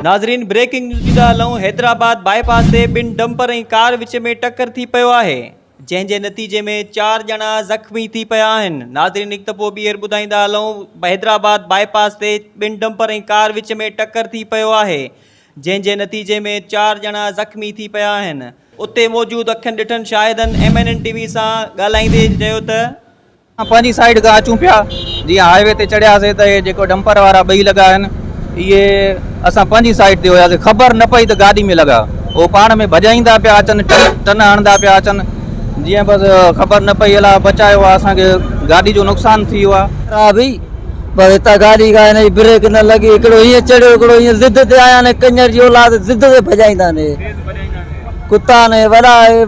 नाज़रीन breaking news जी हलूं। Hyderabad bypass से बिन डंपर ऐं कार विच में टक्कर थी पियो आहे, जंहिंजे नतीजे में 4 ॼणा ज़ख़्मी थी पिया आहिनि। नाज़रीन हिकु दफ़ो ॿीहर ॿुधाईंदा हलूं, हैदराबाद बाईपास ते बिन डंपर ऐं कार विच में टक्कर थी पियो आहे, जंहिंजे नतीजे में 4 ॼणा ज़ख़्मी थी पिया आहिनि। उते मौजूदु अखियुनि ॾिठनि शाहिदनि MNN TV सां ॻाल्हाईंदे चयो त पंहिंजी साइड खां अचूं पिया, जीअं हाईवे ते चढ़ियासीं त इहे जेको डंपर वारा ॿई लॻा आहिनि, इहे असां पंहिंजी साइड ते हुयासीं, ख़बर न पई त गाॾी में लॻा। उहो पाण में भॼाईंदा पिया अचनि, टन हणंदा पिया अचनि, जीअं बसि ख़बर न पई अलाह बचायो आहे असांखे। गाॾी जो नुक़सानु थी वियो आहे। हा भई, बसि हितां गाॾी का हिन जी ब्रेक न लॻी, हिकिड़ो हीअं चढ़ियो, हिकिड़ो हीअं ज़िद ते आया आहिनि, कंजर जी औलाद ज़िद ते भॼाईंदा आहिनि। कुत्ता ने वॾा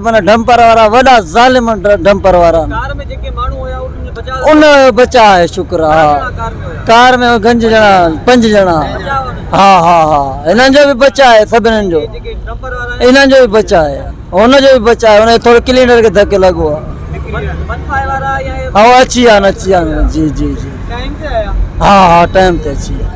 माना डंपर वारा वॾा ज़ालिम डंपर वारा। कार में जेके माण्हू हुया उन बचा है, शुक्र। हा, कार में गंज ॼणा 5 ॼणा। हा हा हा, हिननि जो बि बचा है, सभिनीनि जो, हिननि जो बि बचा है, हुनजो बि बचा है। हुन थोरो क्लीनर खे धक लॻो आहे। हा, अची विया आहिनि। जी जी जी, हा हा, टाइम ते अची विया।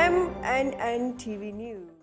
MNN TV News.